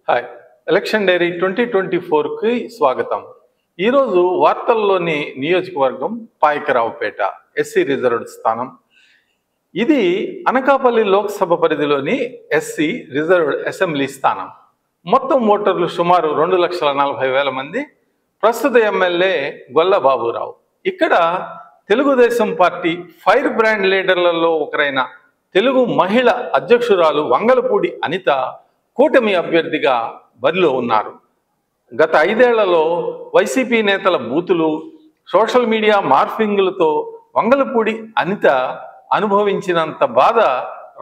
Hi. Election dairy 2024కి స్వాగతం. ఈరోజు వార్తల్లోని నియోజకవర్గం పాయకరావుపేట ఎస్సీ రిజర్వ్డ్ స్థానం. ఇది అనకాపల్లి లోక్సభ పరిధిలోని ఎస్సీ రిజర్వ్డ్ అసెంబ్లీ స్థానం. మొత్తం ఓటర్లు సుమారు 2,40,000 మంది. ప్రస్తుత ఎమ్మెల్యే గొల్ల బాబురావు. ఇక్కడ తెలుగుదేశం పార్టీ ఫైర్ బ్రాండ్ లీడర్లలో ఒకరైన తెలుగు మహిళ అధ్యక్షురాలు వంగలపూడి అనిత కూటమి అభ్యర్థిగా బరిలో ఉన్నారు. గత 5 ఏళ్లలో వైసీపీ నేతల బూతులు, సోషల్ మీడియా మార్ఫింగులతో వంగలపూడి అనిత అనుభవించినంత బాధ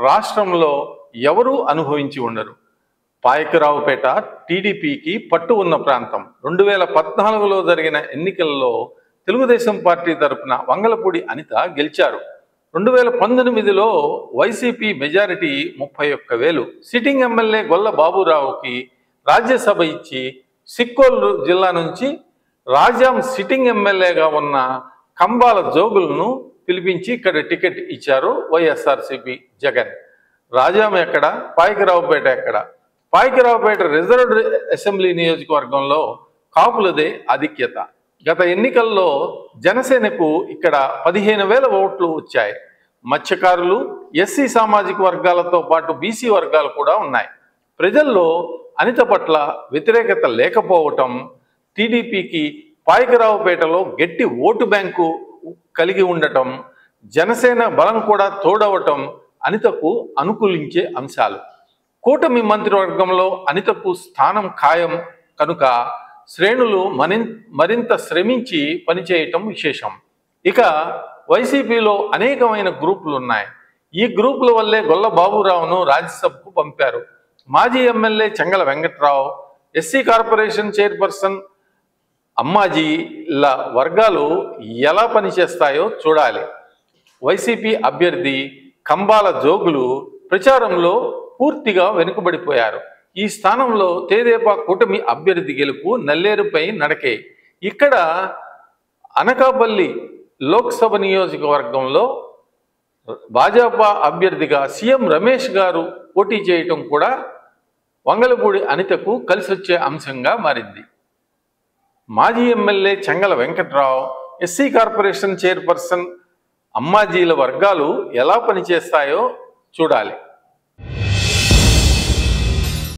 రాష్ట్రంలో ఎవరూ అనుభవించి ఉండరు. పాయకరావుపేట టీడీపీకి పట్టు ఉన్న ప్రాంతం. 2014లో జరిగిన ఎన్నికల్లో తెలుగుదేశం పార్టీ తరపున వంగలపూడి అనిత గెలిచారు. 2019లో వైసీపీ మెజారిటీ 31,000. సిట్టింగ్ ఎమ్మెల్యే గొల్ల బాబురావుకి రాజ్యసభ ఇచ్చి సిక్కోలు జిల్లా నుంచి రాజాం సిట్టింగ్ ఎమ్మెల్యేగా ఉన్న కంబాల జోగులను పిలిపించి ఇక్కడ టికెట్ ఇచ్చారు వైఎస్ఆర్సీపీ జగన్. రాజాం ఎక్కడ, పాయకరావుపేట ఎక్కడ? పాయకరావుపేట రిజర్వ్డ్ అసెంబ్లీ నియోజకవర్గంలో కాపులదే ఆధిక్యత. గత ఎన్నికల్లో జనసేనకు ఇక్కడ 15,000 ఓట్లు వచ్చాయి. మత్స్యకారులు, ఎస్సీ సామాజిక వర్గాలతో పాటు బీసీ వర్గాలు కూడా ఉన్నాయి. ప్రజల్లో అనిత పట్ల వ్యతిరేకత లేకపోవటం, టీడీపీకి పాయకరావుపేటలో గట్టి ఓటు బ్యాంకు కలిగి ఉండటం, జనసేన బలం కూడా తోడవటం అనితకు అనుకూలించే అంశాలు. కూటమి మంత్రివర్గంలో అనితకు స్థానం ఖాయం కనుక శ్రేణులు మరింత శ్రమించి పనిచేయటం విశేషం. ఇక వైసీపీలో అనేకమైన గ్రూపులు ఉన్నాయి. ఈ గ్రూపుల వల్లే గొల్ల బాబురావును రాజ్యసభకు పంపారు. మాజీ MLA Chengala Venkatrao, SC corporation chairperson అమ్మాజీల వర్గాలు ఎలా పనిచేస్తాయో చూడాలి. వైసీపీ అభ్యర్థి కంబాల జోగులు ప్రచారంలో పూర్తిగా వెనుకబడిపోయారు. ఈ స్థానంలో తెదేపా కూటమి అభ్యర్థి గెలుపు నల్లేరుపై నడకే. ఇక్కడ అనకాపల్లి లోక్సభ నియోజకవర్గంలో భాజపా అభ్యర్థిగా సీఎం రమేష్ గారు పోటీ చేయటం కూడా వంగలపూడి అనితకు కలిసొచ్చే అంశంగా మారింది. మాజీ MLA Chengala Venkatrao, SC corporation chairperson అమ్మాజీల వర్గాలు ఎలా పనిచేస్తాయో చూడాలి.